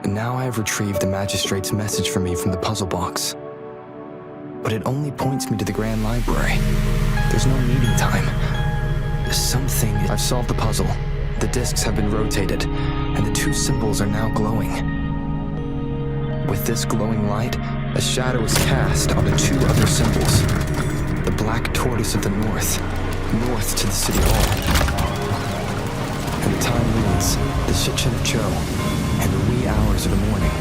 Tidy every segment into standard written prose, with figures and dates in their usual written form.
Now I have retrieved the magistrate's message for me from the puzzle box. But it only points me to the Grand Library. There's no meeting time. I've solved the puzzle. The discs have been rotated, and the two symbols are now glowing. With this glowing light, a shadow is cast onto two other symbols. The black tortoise of the north to the city hall. And the time reads the Shichen of Cho, and the wee hours of the morning.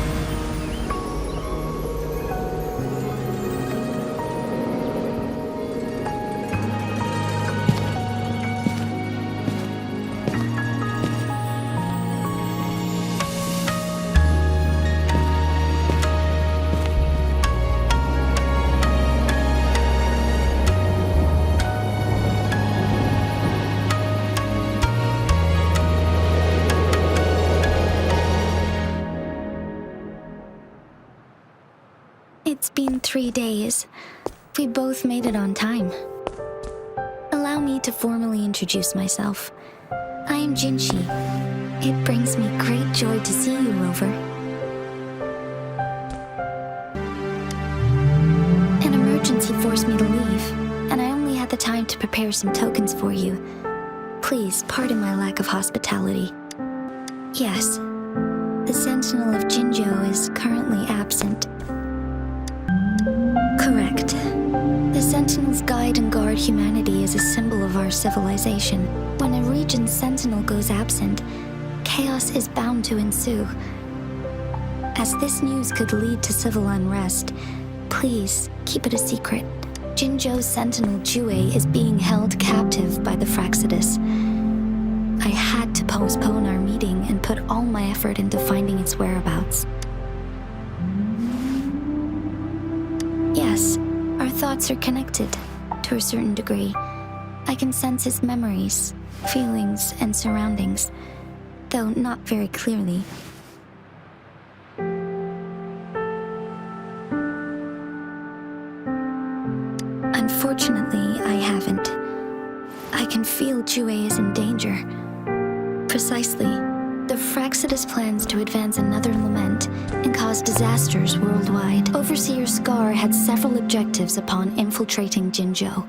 It's been 3 days. We both made it on time. Allow me to formally introduce myself. I am Jinhsi. It brings me great joy to see you, Rover. An emergency forced me to leave, and I only had the time to prepare some tokens for you. Please pardon my lack of hospitality. Yes, the Sentinel of Jinzhou is currently absent. Correct. The Sentinels guide and guard humanity as a symbol of our civilization. When a region's sentinel goes absent, chaos is bound to ensue. As this news could lead to civil unrest, please keep it a secret. Jinzhou's sentinel Jue is being held captive by the Fraxidus. I had to postpone our meeting and put all my effort into finding its whereabouts. Yes, our thoughts are connected, to a certain degree. I can sense his memories, feelings, and surroundings, though not very clearly. Unfortunately, I haven't. I can feel Jue is in danger. Precisely. The Fraxidus plans to advance another lament and cause disasters worldwide. Overseer Scar had several objectives upon infiltrating Jinzhou.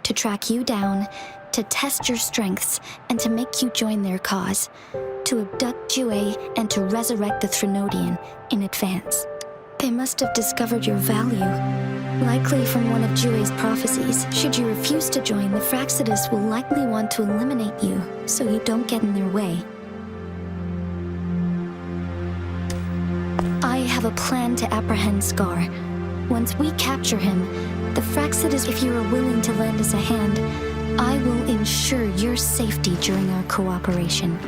To track you down, to test your strengths, and to make you join their cause. To abduct Jue and to resurrect the Threnodian in advance. They must have discovered your value, likely from one of Jue's prophecies. Should you refuse to join, the Fraxidus will likely want to eliminate you, so you don't get in their way. I have a plan to apprehend Scar. Once we capture him, the Fraxidus, if you are willing to lend us a hand, I will ensure your safety during our cooperation.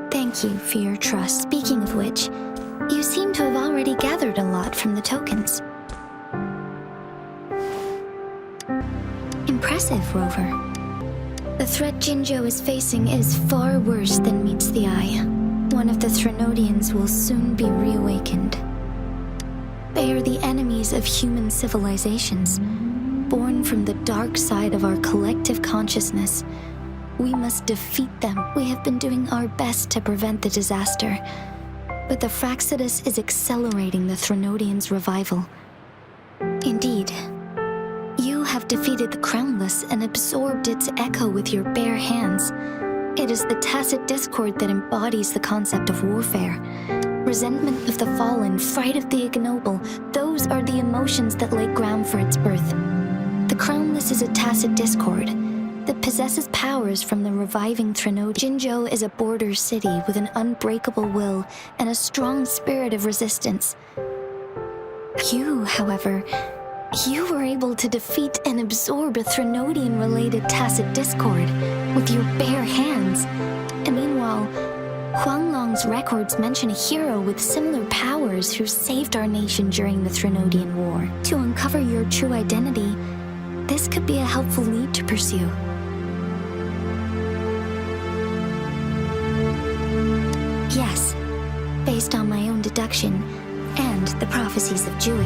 Thank you for your trust. Speaking of which, you seem to have already gathered a lot from the tokens. Impressive, Rover. The threat Jinzhou is facing is far worse than meets the eye. One of the Threnodians will soon be reawakened. They are the enemies of human civilizations, born from the dark side of our collective consciousness. We must defeat them. We have been doing our best to prevent the disaster, but the Fraxidus is accelerating the Threnodians' revival. Indeed, you have defeated the Crownless and absorbed its echo with your bare hands. It is the tacit discord that embodies the concept of warfare. Resentment of the fallen, fright of the ignoble, those are the emotions that lay ground for its birth. The Crownless is a tacit discord that possesses powers from the reviving Threnodian. Jinzhou is a border city with an unbreakable will and a strong spirit of resistance. You, however, you were able to defeat and absorb a Threnodian-related tacit discord with your bare hands. And meanwhile, Huanglong's records mention a hero with similar powers who saved our nation during the Threnodian War. To uncover your true identity, this could be a helpful lead to pursue. Yes, based on my own deduction and the prophecies of Jue.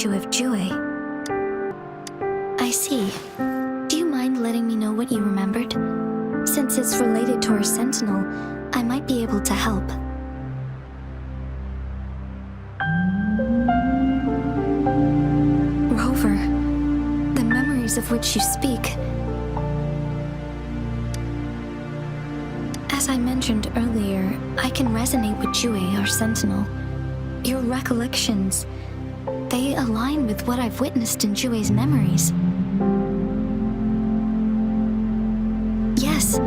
statue of Jue. I see. Do you mind letting me know what you remembered? Since it's related to our sentinel, I might be able to help. Rover, the memories of which you speak. As I mentioned earlier, I can resonate with Jue, our sentinel. Your recollections, they align with what I've witnessed in Jue's memories. Yes,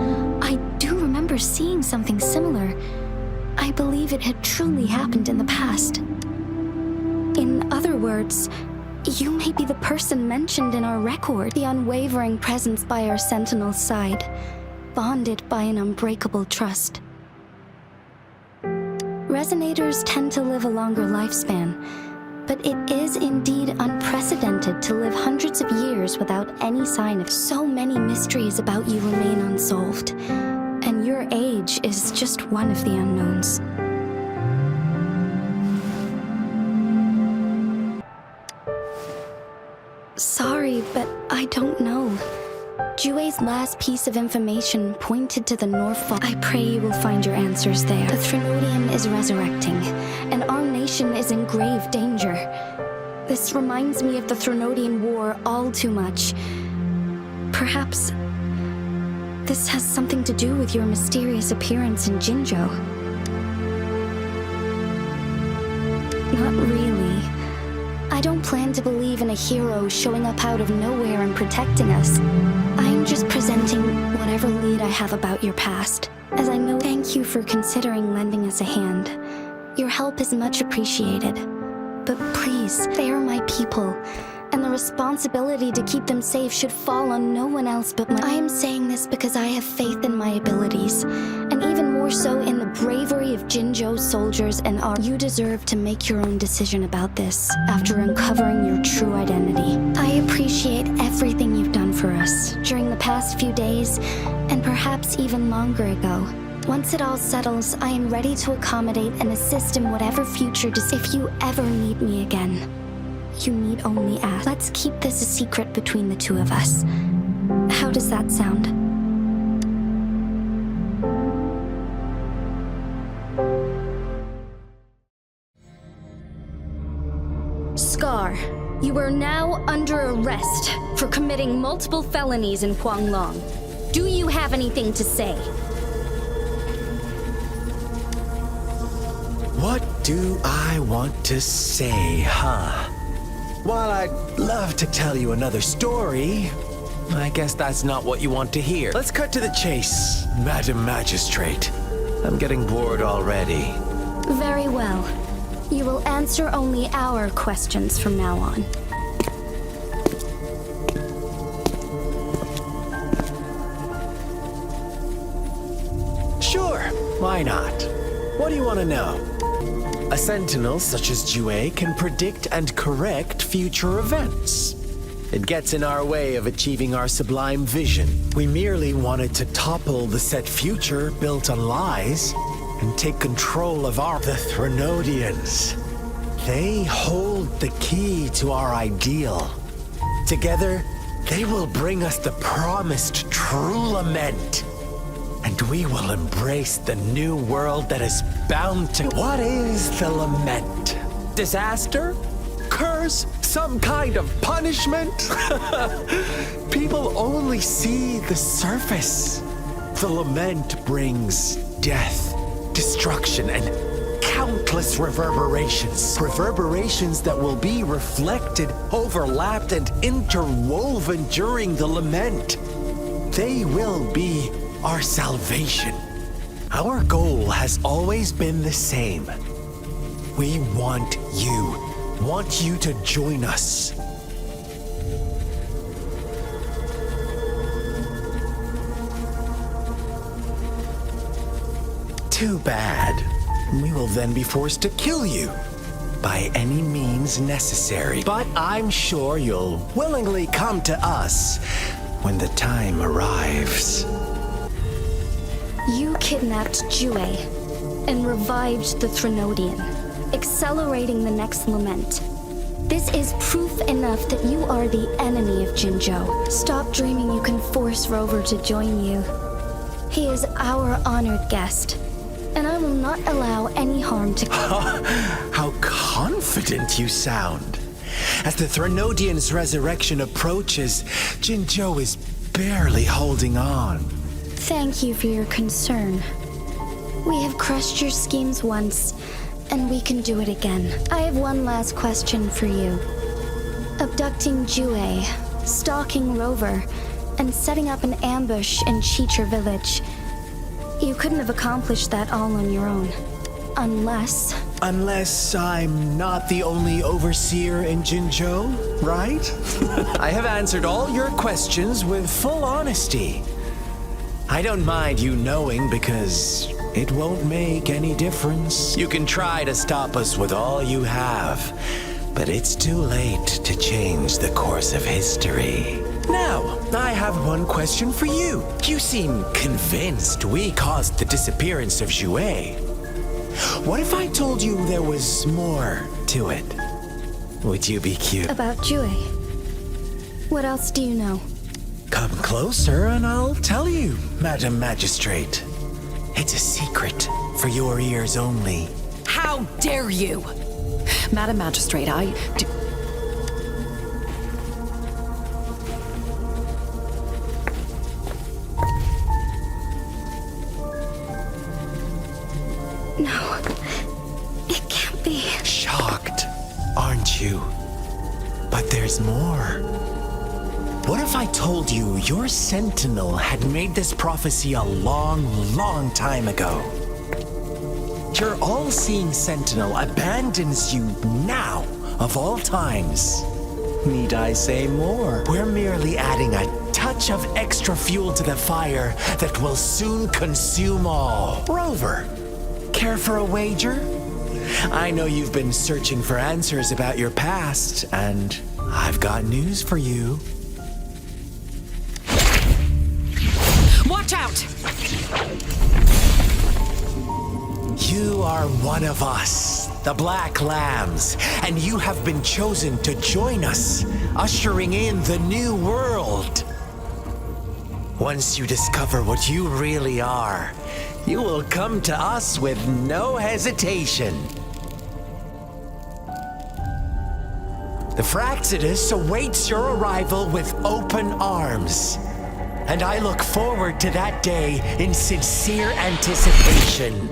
I do remember seeing something similar. I believe it had truly happened in the past. In other words, you may be the person mentioned in our record, the unwavering presence by our sentinel's side, bonded by an unbreakable trust. Resonators tend to live a longer lifespan, but it is indeed unprecedented to live hundreds of years without any sign of. So many mysteries about you remain unsolved, and your age is just one of the unknowns. Sorry, but I don't know. Jue's last piece of information pointed to the North Fall. I pray you will find your answers there. The Threnodian is resurrecting, and our nation is in grave danger. This reminds me of the Threnodian War all too much. Perhaps this has something to do with your mysterious appearance in Jinzhou. Not really. I don't plan to believe in a hero showing up out of nowhere and protecting us. I'm just presenting whatever lead I have about your past, as I know. Thank you for considering lending us a hand. Your help is much appreciated. But please, they are my people, and the responsibility to keep them safe should fall on no one else but I am saying this because I have faith in my abilities, and even more so in the bravery of Jinzhou's soldiers and our. You deserve to make your own decision about this after uncovering your true identity. I appreciate everything you've done for us during the past few days, and perhaps even longer ago. Once it all settles, I am ready to accommodate and assist in whatever future. If you ever need me again, you need only ask. Let's keep this a secret between the two of us. How does that sound? Scar, you are now under arrest for committing multiple felonies in Huanglong. Do you have anything to say? What do I want to say, huh? While I'd love to tell you another story, I guess that's not what you want to hear. Let's cut to the chase, Madam Magistrate. I'm getting bored already. Very well. You will answer only our questions from now on. Sure, why not? What do you want to know? A sentinel such as Jue can predict and correct future events. It gets in our way of achieving our sublime vision. We merely wanted to topple the set future built on lies and take control of the Threnodians. They hold the key to our ideal. Together, they will bring us the promised true lament. And we will embrace the new world that is bound to. What is the lament? Disaster? Curse? Some kind of punishment? People only see the surface. The lament brings death, destruction, and countless reverberations. Reverberations that will be reflected, overlapped, and interwoven during the lament. They will be our salvation. Our goal has always been the same. We want you to join us. Too bad. We will then be forced to kill you by any means necessary. But I'm sure you'll willingly come to us when the time arrives. You kidnapped Jue and revived the Threnodian, accelerating the next lament. This is proof enough that you are the enemy of Jinzhou. Stop dreaming you can force Rover to join you. He is our honored guest, and I will not allow any harm to come. How confident you sound. As the Threnodian's resurrection approaches, Jinzhou is barely holding on. Thank you for your concern. We have crushed your schemes once, and we can do it again. I have one last question for you. Abducting Jue, stalking Rover, and setting up an ambush in Chicher village. You couldn't have accomplished that all on your own. Unless I'm not the only overseer in Jinzhou, right? I have answered all your questions with full honesty. I don't mind you knowing because it won't make any difference. You can try to stop us with all you have, but it's too late to change the course of history. Now, I have one question for you. You seem convinced we caused the disappearance of Jue. What if I told you there was more to it? Would you be cute? about Jue. What else do you know? Come closer and I'll tell you, Madam Magistrate. It's a secret for your ears only. How dare you! Madam Magistrate, I do... No, it can't be. Shocked, aren't you? But there's more. What if I told you your sentinel had made this prophecy a long, long time ago? Your all-seeing sentinel abandons you now, of all times. Need I say more? We're merely adding a touch of extra fuel to the fire that will soon consume all. Rover, care for a wager? I know you've been searching for answers about your past, and I've got news for you. Watch out! You are one of us, the Black Lambs, and you have been chosen to join us, ushering in the new world. Once you discover what you really are, you will come to us with no hesitation. The Fraxidus awaits your arrival with open arms, and I look forward to that day in sincere anticipation.